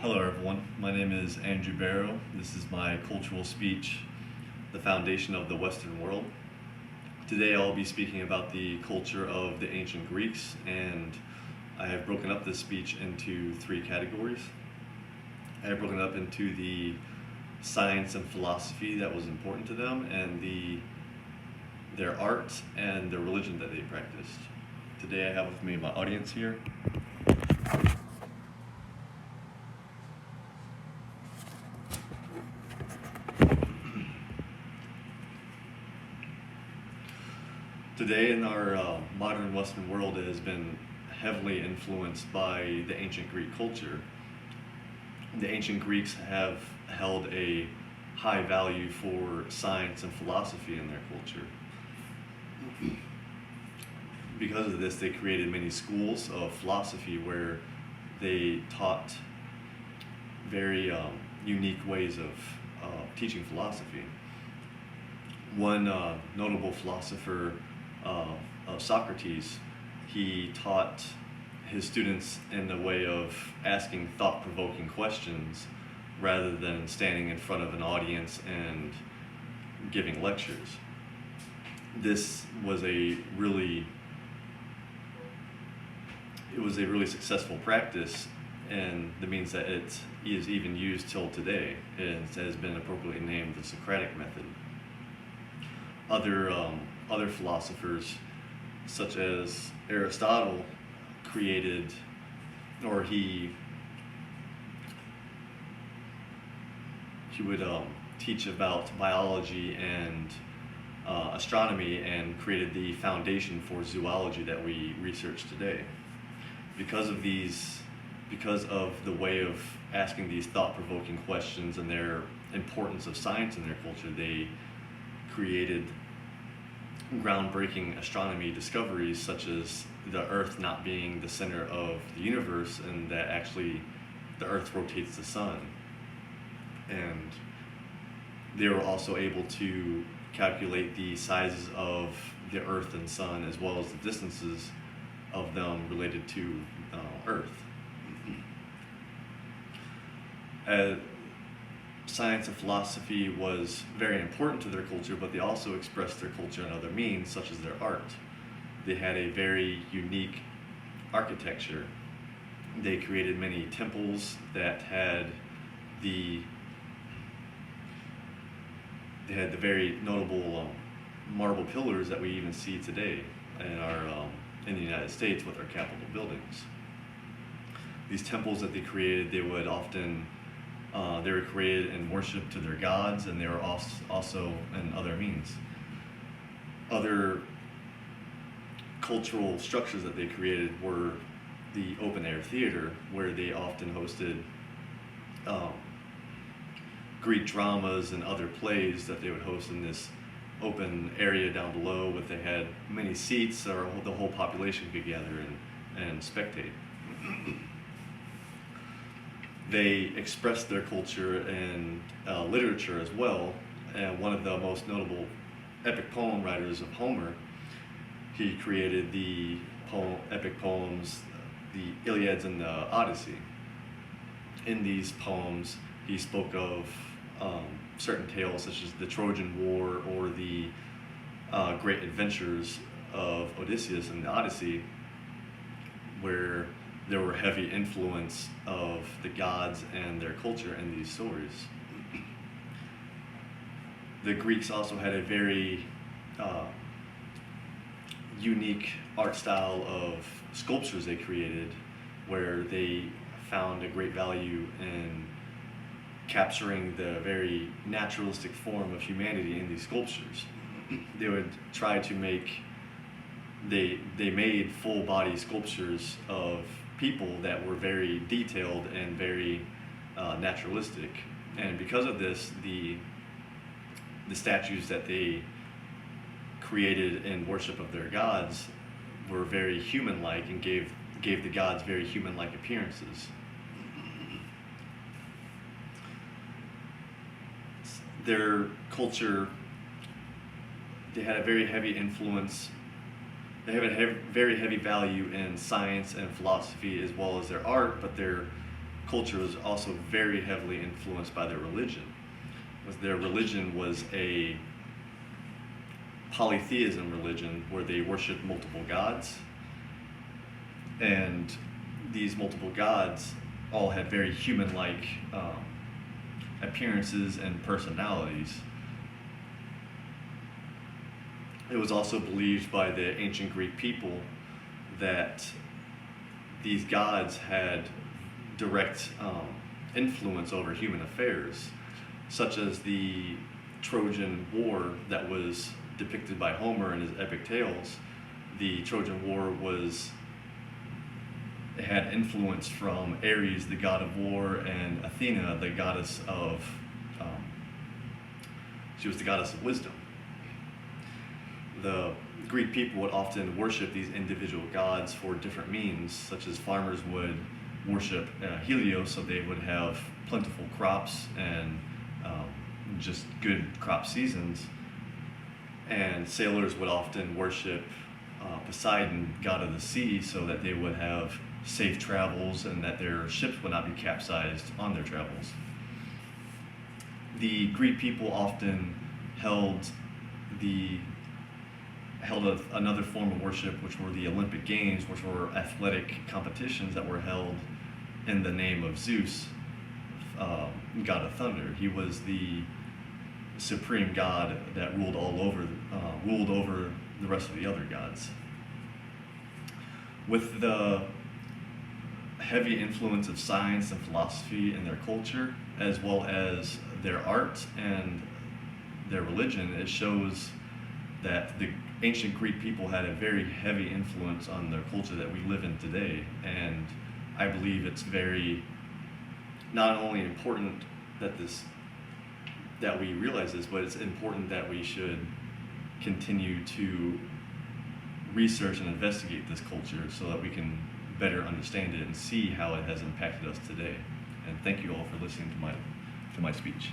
Hello, everyone. My name is Andrew Barrow. This is my cultural speech, The Foundation of the Western World. Today, I'll be speaking about the culture of the ancient Greeks, and I have broken up this speech into three categories. I have broken it up into the science and philosophy that was important to them, and their art and the religion that they practiced. Today, I have with me my audience here. Today in our modern Western world, it has been heavily influenced by the ancient Greek culture. The ancient Greeks have held a high value for science and philosophy in their culture. Because of this, they created many schools of philosophy where they taught very unique ways of teaching philosophy. One notable philosopher, Socrates, he taught his students in the way of asking thought-provoking questions rather than standing in front of an audience and giving lectures. This was a really successful practice, and that means that it is even used till today. It has been appropriately named the Socratic method. Other philosophers, such as Aristotle, created, or he would teach about biology and astronomy, and created the foundation for zoology that we research today. Because of the way of asking these thought-provoking questions and their importance of science in their culture, they created groundbreaking astronomy discoveries, such as the Earth not being the center of the universe, and that actually the Earth rotates the sun. And they were also able to calculate the sizes of the Earth and sun, as well as the distances of them related to Earth. Science and philosophy was very important to their culture, but they also expressed their culture in other means, such as their art. They had a very unique architecture. They created many temples that had the very notable marble pillars that we even see today in the United States with our Capitol buildings. These temples that they created, they were created in worship to their gods, and they were also in other means. Other cultural structures that they created were the open-air theater, where they often hosted Greek dramas and other plays that they would host in this open area down below, where they had many seats, or the whole population could gather and spectate. They expressed their culture in literature as well, and one of the most notable epic poem writers of Homer, he created the epic poems, the Iliads and the Odyssey. In these poems, he spoke of certain tales, such as the Trojan War or the great adventures of Odysseus in the Odyssey, where there were heavy influence of the gods and their culture in these stories. The Greeks also had a very unique art style of sculptures they created, where they found a great value in capturing the very naturalistic form of humanity in these sculptures. They would try to they made full body sculptures of people that were very detailed and very naturalistic. And because of this, the statues that they created in worship of their gods were very human-like, and gave the gods very human-like appearances. Their culture, they had a very heavy influence. They have a very heavy value in science and philosophy, as well as their art, but their culture was also very heavily influenced by their religion. Their religion was a polytheism religion where they worshiped multiple gods, and these multiple gods all had very human-like appearances and personalities. It was also believed by the ancient Greek people that these gods had direct influence over human affairs, such as the Trojan War that was depicted by Homer in his epic tales. The Trojan War had influence from Ares, the god of war, and Athena, the goddess of, she was the goddess of wisdom. The Greek people would often worship these individual gods for different means, such as farmers would worship Helios, so they would have plentiful crops and just good crop seasons. And sailors would often worship Poseidon, god of the sea, so that they would have safe travels and that their ships would not be capsized on their travels. The Greek people often held another form of worship, which were the Olympic Games, which were athletic competitions that were held in the name of Zeus, god of thunder. He was the supreme god that ruled over the rest of the other gods. With the heavy influence of science and philosophy in their culture, as well as their art and their religion, it shows that the ancient Greek people had a very heavy influence on their culture that we live in today. And I believe it's very not only important that we realize this, but it's important that we should continue to research and investigate this culture so that we can better understand it and see how it has impacted us today. And thank you all for listening to my speech.